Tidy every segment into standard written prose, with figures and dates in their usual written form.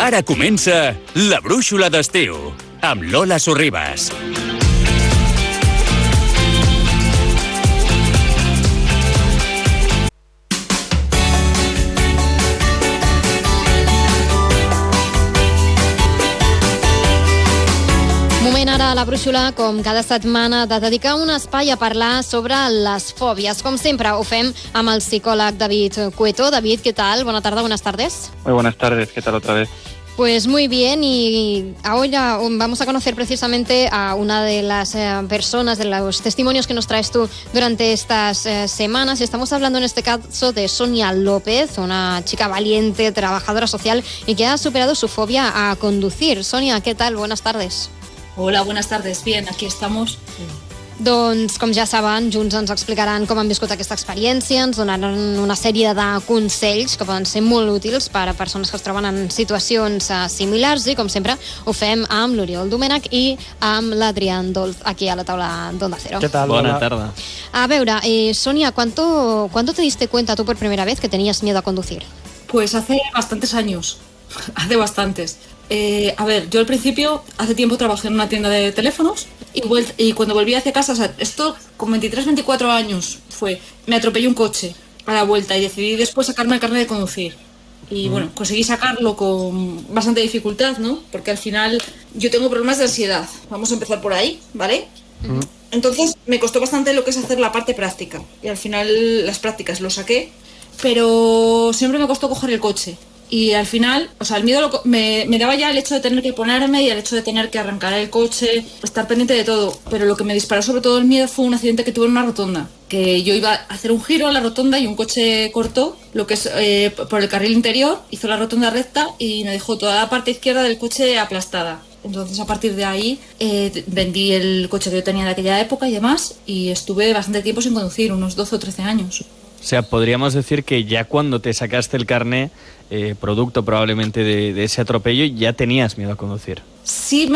Ara comença La Brúixola d'Estiu, amb Lola Sorribas. Moment ara a La Brúixola, com cada setmana, de dedicar un espai a parlar sobre les fòbies. Com sempre, ho fem amb el psicòleg David Cueto. David, ¿qué tal? Buena tarde, buenas tardes. Muy buenas tardes, ¿qué tal otra vez? Pues muy bien, y ahora vamos a conocer precisamente a una de las personas, de los testimonios que nos traes tú durante estas semanas. Estamos hablando en este caso de Sonia López, una chica valiente, trabajadora social y que ha superado su fobia a conducir. Sonia, ¿qué tal? Buenas tardes. Hola, buenas tardes. Bien, aquí estamos. Doncs, com ja saben, junts ens explicaran com han viscut aquesta experiència, ens donaran una sèrie de consells que poden ser molt útils per a persones que es troben en situacions similars, i, com sempre, ho fem amb l'Oriol Domènech i amb l'Adrián Dolz, aquí a la taula d'Onda Cero. ¿Qué tal? Buena tarde. A veure, Sonia, ¿cuándo te diste cuenta tú por primera vez que tenías miedo a conducir? Pues hace bastantes años. Hace bastantes. A ver, yo al principio, hace tiempo trabajé en una tienda de teléfonos y cuando volví hacia casa, o sea, esto con 23, 24 años me atropelló un coche a la vuelta y decidí después sacarme el carnet de conducir. Y bueno, conseguí sacarlo con bastante dificultad, ¿no? Porque al final yo tengo problemas de ansiedad. Vamos a empezar por ahí, ¿vale? Entonces me costó bastante lo que es hacer la parte práctica. Y al final las prácticas lo saqué, pero siempre me costó coger el coche. Y al final, o sea, el miedo me daba ya el hecho de tener que ponerme y el hecho de tener que arrancar el coche, estar pendiente de todo. Pero lo que me disparó sobre todo el miedo fue un accidente que tuve en una rotonda. Que yo iba a hacer un giro a la rotonda y un coche cortó lo que es por el carril interior, hizo la rotonda recta y me dejó toda la parte izquierda del coche aplastada. Entonces, a partir de ahí, vendí el coche que yo tenía de aquella época y demás, y estuve bastante tiempo sin conducir, unos 12 o 13 años. O sea, podríamos decir que ya cuando te sacaste el carné, producto probablemente de ese atropello, ya tenías miedo a conducir. Sí,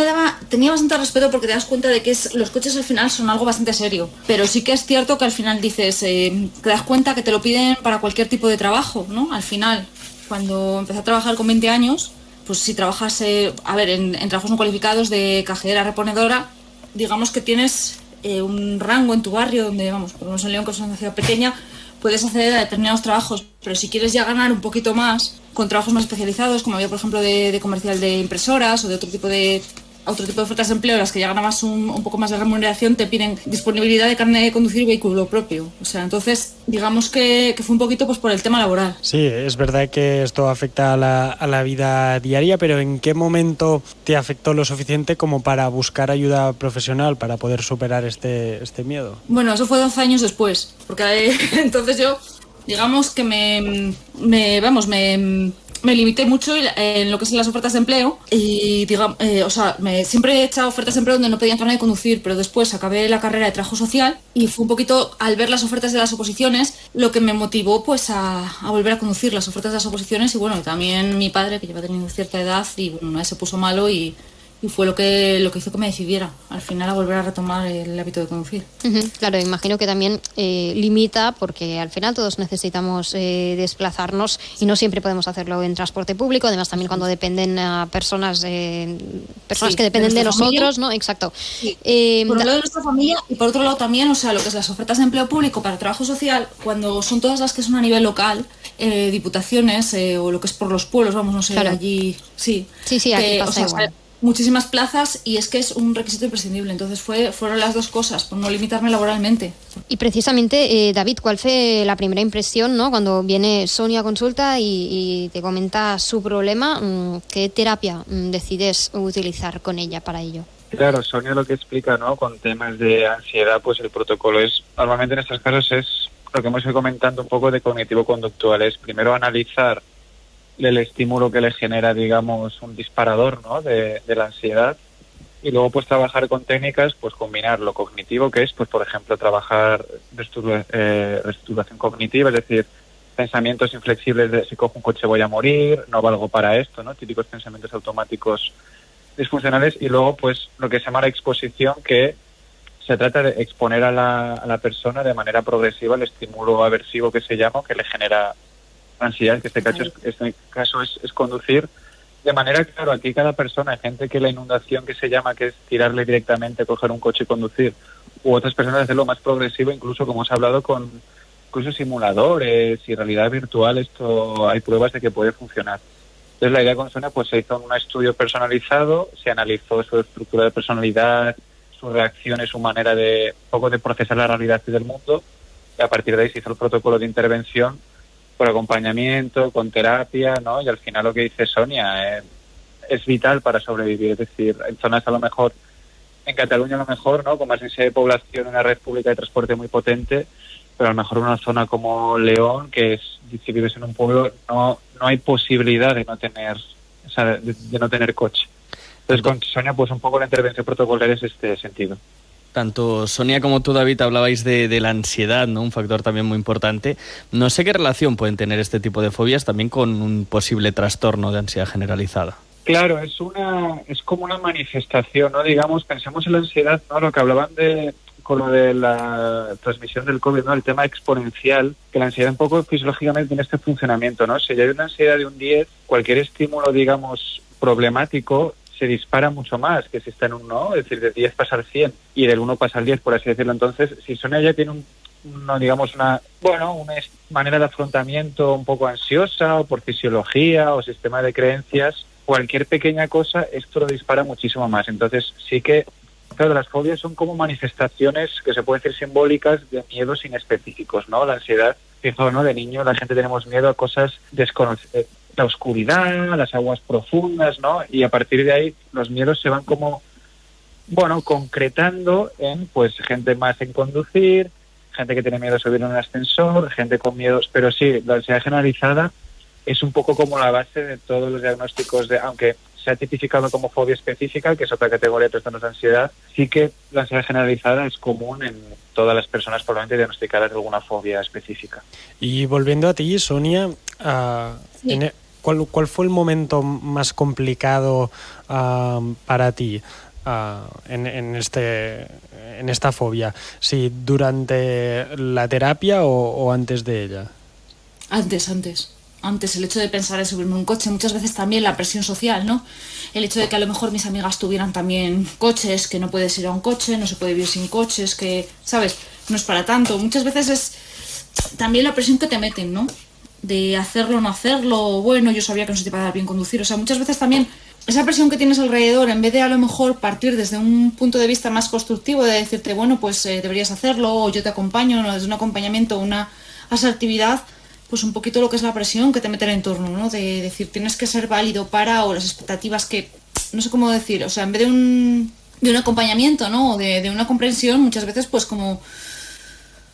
tenía bastante respeto porque te das cuenta de que los coches al final son algo bastante serio. Pero sí que es cierto que al final dices, te das cuenta que te lo piden para cualquier tipo de trabajo, ¿no? Al final, cuando empecé a trabajar con 20 años, pues si trabajas, en trabajos no cualificados de cajera, reponedora, digamos que tienes un rango en tu barrio, donde, vamos, por lo menos en León, que es una ciudad pequeña, puedes acceder a determinados trabajos, pero si quieres ya ganar un poquito más, con trabajos más especializados, como había, por ejemplo, de comercial de impresoras o de otro tipo de ofertas de empleo, las que ya ganabas un poco más de remuneración, te piden disponibilidad de carnet de conducir y vehículo propio. O sea, entonces, digamos que fue un poquito pues por el tema laboral. Sí, es verdad que esto afecta a la vida diaria, pero ¿en qué momento te afectó lo suficiente como para buscar ayuda profesional para poder superar este miedo? Bueno, eso fue 12 años después, porque entonces yo, digamos que me limité mucho en lo que son las ofertas de empleo y siempre he echado ofertas de empleo donde no pedían carnet de conducir, pero después acabé la carrera de trabajo social y fue un poquito al ver las ofertas de las oposiciones lo que me motivó pues a volver a conducir las ofertas de las oposiciones. Y bueno, también mi padre, que lleva teniendo cierta edad, y bueno, una vez se puso malo y fue lo que hizo que me decidiera al final a volver a retomar el hábito de conducir. Claro, imagino que también limita, porque al final todos necesitamos desplazarnos y no siempre podemos hacerlo en transporte público. Además, también cuando dependen personas que dependen de nosotros, ¿no? Exacto. Sí. Por un lado de nuestra familia y por otro lado también, o sea, lo que es las ofertas de empleo público para trabajo social, cuando son todas las que son a nivel local, diputaciones o lo que es por los pueblos, vamos, no sé, claro. Allí, sí. Sí, aquí pasa igual. Muchísimas plazas y es que es un requisito imprescindible. Entonces fueron las dos cosas, por no limitarme laboralmente. Y precisamente, David, ¿cuál fue la primera impresión, ¿no? Cuando viene Sonia a consulta y te comenta su problema? ¿Qué terapia decides utilizar con ella para ello? Claro, Sonia lo que explica, ¿no? Con temas de ansiedad, pues el protocolo es, normalmente en estos casos es lo que hemos ido comentando un poco de cognitivo-conductual, es primero analizar el estímulo que le genera, digamos, un disparador, ¿no? de la ansiedad, y luego pues trabajar con técnicas, pues combinar lo cognitivo, que es, pues por ejemplo, trabajar reestructuración cognitiva, es decir, pensamientos inflexibles de si cojo un coche voy a morir, no valgo para esto, ¿no? Típicos pensamientos automáticos disfuncionales, y luego pues lo que se llama la exposición, que se trata de exponer a la persona de manera progresiva el estímulo aversivo que se llama, que le genera ansiedad, que este caso es conducir, De manera, claro, aquí cada persona, hay gente que la inundación que se llama, que es tirarle directamente, coger un coche y conducir, u otras personas hacerlo más progresivo, incluso como hemos hablado con incluso simuladores y realidad virtual, esto hay pruebas de que puede funcionar. Entonces la idea con Sonia, pues se hizo un estudio personalizado, se analizó su estructura de personalidad, sus reacciones, su manera de un poco de procesar la realidad del mundo, y a partir de ahí se hizo el protocolo de intervención por acompañamiento, con terapia, ¿no? Y al final lo que dice Sonia es vital para sobrevivir. Es decir, en zonas a lo mejor, en Cataluña a lo mejor, ¿no? Con más densidad de población, una red pública de transporte muy potente, pero a lo mejor una zona como León, que es, si vives en un pueblo, no hay posibilidad de no tener, o sea, de no tener coche. Entonces con Sonia, pues un poco la intervención protocolaria es este sentido. Tanto Sonia como tú, David, hablabais de la ansiedad, ¿no? Un factor también muy importante. No sé qué relación pueden tener este tipo de fobias también con un posible trastorno de ansiedad generalizada. Claro, es como una manifestación, ¿no? Digamos, pensemos en la ansiedad, ¿no? Lo que hablaban con lo de la transmisión del COVID, ¿no? El tema exponencial, que la ansiedad un poco fisiológicamente tiene este funcionamiento, ¿no? Si hay una ansiedad de un 10, cualquier estímulo, digamos, problemático, se dispara mucho más que si está en un 1, es decir, de 10 pasa al 100 y del 1 pasa al 10, por así decirlo. Entonces, si Sonia ya tiene una manera de afrontamiento un poco ansiosa, o por fisiología o sistema de creencias, cualquier pequeña cosa, esto lo dispara muchísimo más. Entonces, sí que, claro, las fobias son como manifestaciones que se pueden decir simbólicas de miedos inespecíficos, ¿no? La ansiedad, fijaos, ¿no? De niño la gente tenemos miedo a cosas desconocidas, la oscuridad, las aguas profundas, ¿no? Y a partir de ahí los miedos se van como, concretando en, pues, gente más en conducir, gente que tiene miedo a subir en un ascensor, gente con miedos, pero sí, la ansiedad generalizada es un poco como la base de todos los diagnósticos aunque se ha tipificado como fobia específica, que es otra categoría de trastornos de ansiedad, sí que la ansiedad generalizada es común en todas las personas probablemente diagnosticadas de alguna fobia específica. Y volviendo a ti, Sonia, Sí. ¿cuál fue el momento más complicado para ti en esta fobia? ¿Sí, durante la terapia o antes de ella? Antes el hecho de pensar en subirme a un coche, muchas veces también la presión social, ¿no? El hecho de que a lo mejor mis amigas tuvieran también coches, que no puedes ir a un coche, no se puede vivir sin coches, que, ¿sabes? No es para tanto. Muchas veces es también la presión que te meten, ¿no? De hacerlo o no hacerlo, bueno, yo sabía que no se te iba a dar bien conducir. O sea, muchas veces también esa presión que tienes alrededor, en vez de a lo mejor partir desde un punto de vista más constructivo, de decirte, bueno, pues deberías hacerlo, o yo te acompaño, ¿no? Desde un acompañamiento, una asertividad, pues un poquito lo que es la presión que te mete el entorno, ¿no? De decir, tienes que ser válido para, o las expectativas que, no sé cómo decir, o sea, en vez de un acompañamiento, ¿no? O de una comprensión, muchas veces pues como...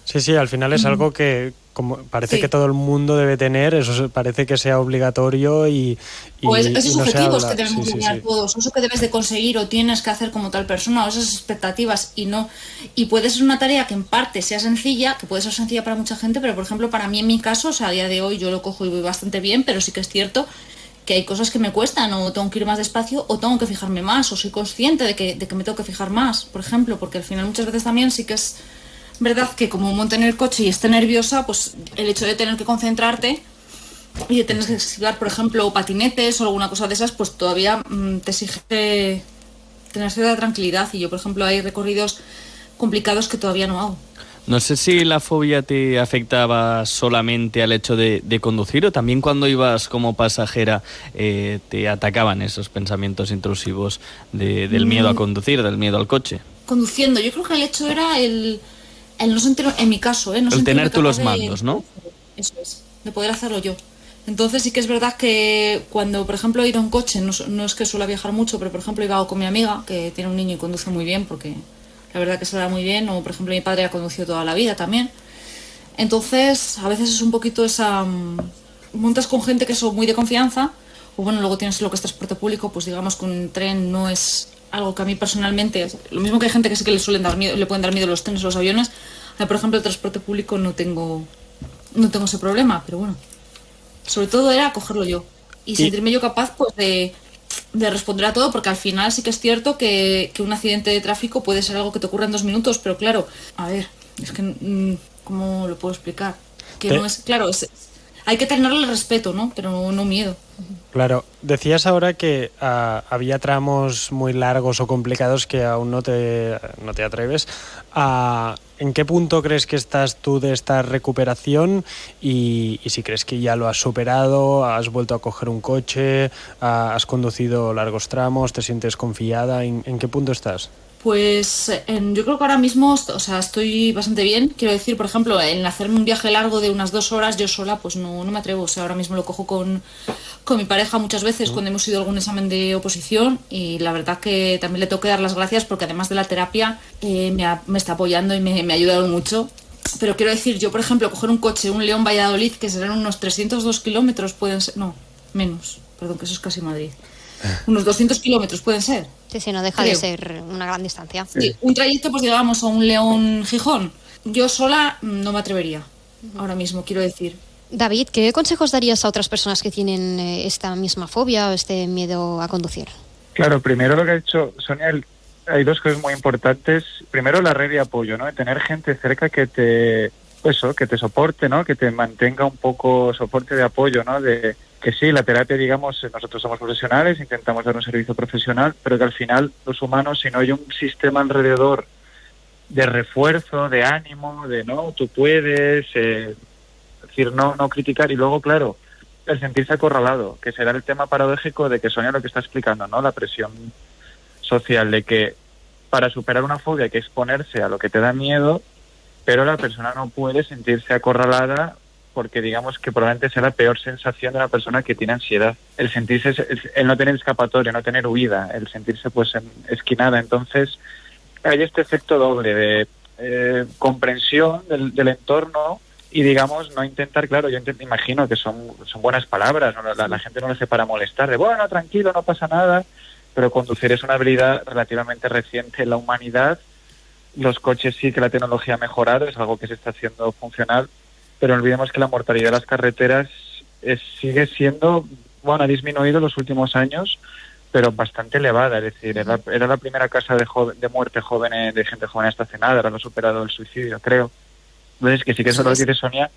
Sí, al final es algo que como parece que todo el mundo debe tener, eso parece que sea obligatorio y pues esos no objetivos que debemos tener todos, eso que debes de conseguir o tienes que hacer como tal persona, o esas expectativas, y puede ser una tarea que en parte sea sencilla, que puede ser sencilla para mucha gente, pero por ejemplo para mí en mi caso, o sea, a día de hoy yo lo cojo y voy bastante bien, pero sí que es cierto que hay cosas que me cuestan, o tengo que ir más despacio, o tengo que fijarme más, o soy consciente de que me tengo que fijar más, por ejemplo, porque al final muchas veces también sí que es verdad que como monte en el coche y esté nerviosa, pues el hecho de tener que concentrarte y de tener que esquivar, por ejemplo, patinetes o alguna cosa de esas, pues todavía te exige tener cierta tranquilidad. Y yo, por ejemplo, hay recorridos complicados que todavía no hago. No sé si la fobia te afectaba solamente al hecho de conducir, o también cuando ibas como pasajera te atacaban esos pensamientos intrusivos del miedo a conducir, del miedo al coche. Conduciendo, yo creo que el hecho era el no sentir, en mi caso, no el tener tú los mandos, ¿no? Eso es, de poder hacerlo yo. Entonces sí que es verdad que cuando, por ejemplo, he ido en coche, no es que suelo viajar mucho, pero por ejemplo iba con mi amiga, que tiene un niño y conduce muy bien, porque la verdad que se da muy bien, o por ejemplo mi padre ha conducido toda la vida también. Entonces a veces es un poquito esa... montas con gente que son muy de confianza, o bueno, luego tienes lo que es transporte público, pues digamos que un tren no es algo que a mí personalmente, lo mismo que hay gente que sí que le pueden dar miedo los trenes o los aviones, a mí, por ejemplo, el transporte público no tengo ese problema, pero bueno, sobre todo era cogerlo yo y sentirme yo capaz pues de responder a todo, porque al final sí que es cierto que un accidente de tráfico puede ser algo que te ocurra en 2 minutos, pero claro, a ver, es que ¿cómo lo puedo explicar? Que no es, claro, hay que tenerle respeto, ¿no? Pero no miedo. Claro, decías ahora que había tramos muy largos o complicados que aún no te atreves. ¿En qué punto crees que estás tú de esta recuperación? Y si crees que ya lo has superado, has vuelto a coger un coche, has conducido largos tramos, te sientes confiada, ¿en qué punto estás? Pues yo creo que ahora mismo, o sea, estoy bastante bien. Quiero decir, por ejemplo, en hacerme un viaje largo de unas 2 horas yo sola, pues no me atrevo. O sea, ahora mismo lo cojo con mi pareja muchas veces cuando hemos ido a algún examen de oposición, y la verdad que también le tengo que dar las gracias porque además de la terapia me está apoyando y me ha ayudado mucho. Pero quiero decir, yo por ejemplo, coger un coche, un León-Valladolid, que serán unos 302 kilómetros, pueden ser, no, menos, perdón, que eso es casi Madrid. Unos 200 kilómetros pueden ser. Sí, no deja de ser una gran distancia. Sí, un trayecto, pues digamos, a un León-Gijón. Yo sola no me atrevería, ahora mismo, quiero decir. David, ¿qué consejos darías a otras personas que tienen esta misma fobia o este miedo a conducir? Claro, primero lo que ha dicho Sonia, hay 2 cosas muy importantes. Primero, la red de apoyo, ¿no? Tener gente cerca que te soporte, ¿no? Que te mantenga un poco soporte de apoyo, ¿no? De que sí, la terapia, digamos, nosotros somos profesionales, intentamos dar un servicio profesional, pero que al final los humanos, si no hay un sistema alrededor de refuerzo, de ánimo, de no, tú puedes, es decir, no criticar, y luego, claro, el sentirse acorralado, que será el tema paradójico de que Sonia lo que está explicando, ¿no? La presión social de que para superar una fobia hay que exponerse a lo que te da miedo, pero la persona no puede sentirse acorralada porque digamos que probablemente sea la peor sensación de una persona que tiene ansiedad. El sentirse, el no tener escapatoria, no tener huida, el sentirse pues esquinada. Entonces hay este efecto doble de comprensión del entorno y digamos no intentar, claro, yo imagino que son buenas palabras, ¿no? La gente no le hace para molestar, de bueno, tranquilo, no pasa nada, pero conducir es una habilidad relativamente reciente en la humanidad. Los coches sí que la tecnología ha mejorado, es algo que se está haciendo funcional, pero no olvidemos que la mortalidad de las carreteras sigue siendo, bueno, ha disminuido en los últimos años, pero bastante elevada, es decir, era la primera causa de muerte joven, de gente joven estacionada, ahora lo ha superado el suicidio, creo. Entonces, que sí que es lo que dice Sonia,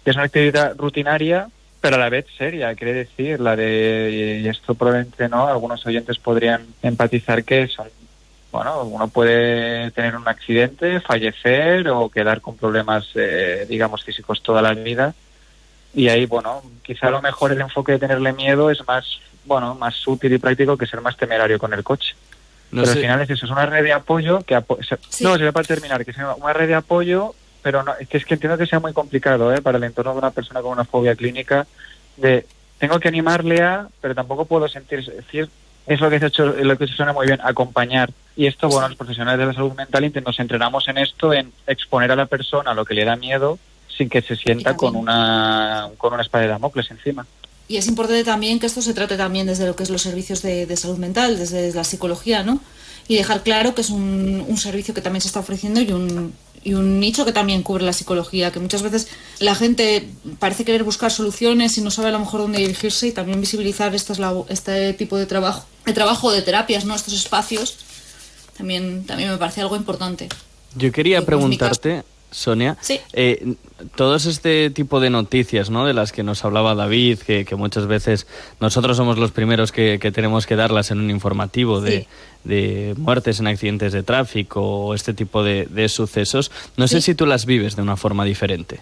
que es una actividad rutinaria, pero a la vez seria, quiere decir, y esto probablemente no, algunos oyentes podrían empatizar que son, bueno, uno puede tener un accidente, fallecer o quedar con problemas, digamos, físicos toda la vida. Y ahí, bueno, quizá a lo mejor el enfoque de tenerle miedo es más útil y práctico que ser más temerario con el coche. Pero al final es eso, es una red de apoyo que... Sí. No, sería para terminar, que sea una red de apoyo, pero no, es que entiendo que sea muy complicado, para el entorno de una persona con una fobia clínica, tengo que animarle pero tampoco puedo sentirse... Es lo que se suena muy bien, acompañar. Y esto, bueno, los profesionales de la salud mental nos entrenamos en esto, en exponer a la persona a lo que le da miedo sin que se sienta con una espada de Damocles encima. Y es importante también que esto se trate también desde lo que es los servicios de salud mental, desde la psicología, ¿no? Y dejar claro que es un servicio que también se está ofreciendo y un nicho que también cubre la psicología, que muchas veces la gente parece querer buscar soluciones y no sabe a lo mejor dónde dirigirse, y también visibilizar este tipo de trabajo de terapias, ¿no? Estos espacios también me parece algo importante. Yo quería preguntarte, Sonia, sí. Todos este tipo de noticias, ¿no?, de las que nos hablaba David, que muchas veces nosotros somos los primeros que tenemos que darlas en un informativo de muertes en accidentes de tráfico o este tipo de sucesos, no sé si tú las vives de una forma diferente.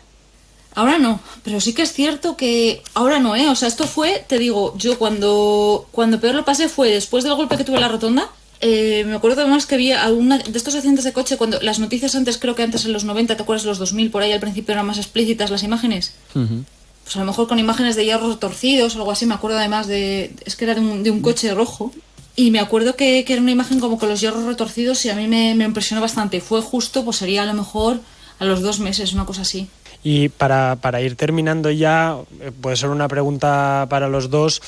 Ahora no, pero sí que es cierto que ahora no, O sea, esto fue, te digo, yo cuando peor lo pasé fue después del golpe que tuve en la rotonda. Me acuerdo además que había alguna de estos accidentes de coche cuando las noticias creo que antes en los 90, ¿te acuerdas? Los 2000, por ahí al principio eran más explícitas las imágenes. Uh-huh. Pues a lo mejor con imágenes de hierros torcidos o algo así. Me acuerdo además es que era de un coche rojo. Y me acuerdo que era una imagen como con los hierros retorcidos y a mí me impresionó bastante. Fue justo, pues sería a lo mejor a los 2 meses, una cosa así. Y para ir terminando ya, puede ser una pregunta para los dos.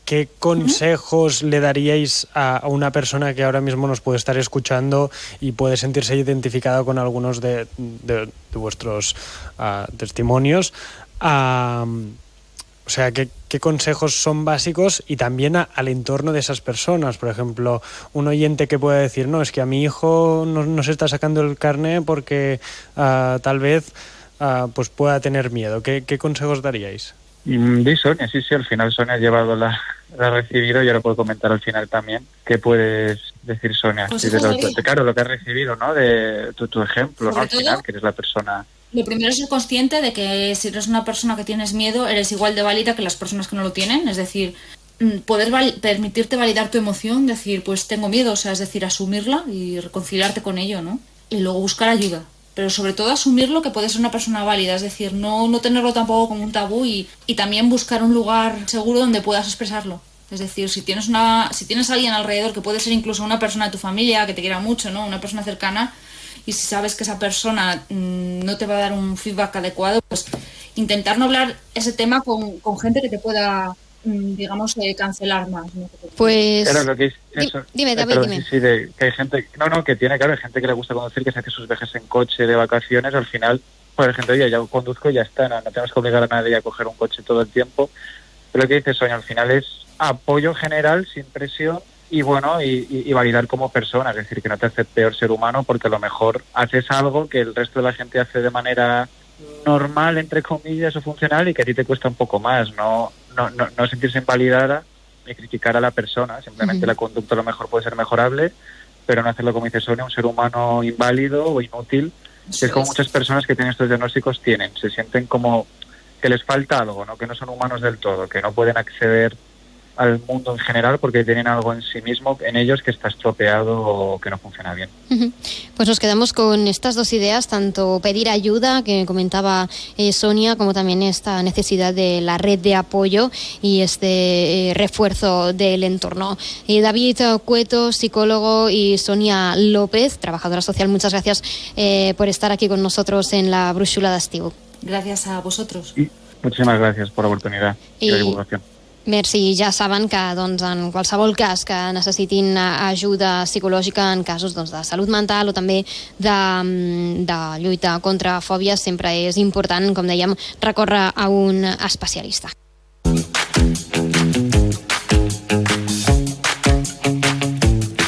¿Qué consejos le daríais a una persona que ahora mismo nos puede estar escuchando y puede sentirse identificada con algunos de vuestros testimonios? O sea, ¿qué consejos son básicos y también al entorno de esas personas? Por ejemplo, un oyente que puede decir, no, es que a mi hijo no se está sacando el carné porque tal vez pues pueda tener miedo. ¿Qué consejos daríais? Di Sonia, sí, al final Sonia ha llevado la ha recibido y ahora puedo comentar al final también. ¿Qué puedes decir, Sonia? Pues Sí, claro, lo que has recibido, ¿no? De tu ejemplo, ¿no? Al final, que eres la persona... Lo primero es ser consciente de que si eres una persona que tienes miedo, eres igual de válida que las personas que no lo tienen. Es decir, poder permitirte validar tu emoción, decir, pues tengo miedo, o sea, es decir, asumirla y reconciliarte con ello, ¿no? Y luego buscar ayuda. Pero sobre todo asumirlo, que puedes ser una persona válida, es decir, no tenerlo tampoco como un tabú y también buscar un lugar seguro donde puedas expresarlo. Es decir, si tienes a alguien alrededor, que puede ser incluso una persona de tu familia que te quiera mucho, ¿no? Una persona cercana, y si sabes que esa persona no te va a dar un feedback adecuado, pues intentar no hablar ese tema con gente que te pueda, digamos, cancelar más, ¿no? Pues... Claro, lo que es eso. Dime, David, dime. Sí, que hay gente... que tiene, claro, hay gente que le gusta conducir, que se hace sus viajes en coche de vacaciones, al final, pues hay gente, oye, ya conduzco y ya está, no tenemos que obligar a nadie a coger un coche todo el tiempo. Pero lo que dice Sonia, al final es apoyo general, sin presión, y bueno, y validar como persona, es decir, que no te hace peor ser humano porque a lo mejor haces algo que el resto de la gente hace de manera normal, entre comillas, o funcional, y que a ti te cuesta un poco más, no sentirse invalidada ni criticar a la persona, simplemente la conducta a lo mejor puede ser mejorable, pero no hacerlo, como dice Sonia, un ser humano inválido o inútil, que es como muchas personas que tienen estos diagnósticos se sienten como que les falta algo, ¿no? Que no son humanos del todo, que no pueden acceder al mundo en general porque tienen algo en sí mismo, en ellos, que está estropeado o que no funciona bien. Pues nos quedamos con estas dos ideas, tanto pedir ayuda, que comentaba Sonia, como también esta necesidad de la red de apoyo y este refuerzo del entorno. David Cueto, psicólogo, y Sonia López, trabajadora social, muchas gracias por estar aquí con nosotros en la Brúixola d'Estiu. Gràcies a vosaltres. I moltíssimes gràcies per l'oportunitat i la divulgació. Merci, ja saben que en qualsevol cas que necessitin ajuda psicològica en casos de salut mental o també de lluita contra fòbies, sempre és important, com dèiem, recórrer a un especialista.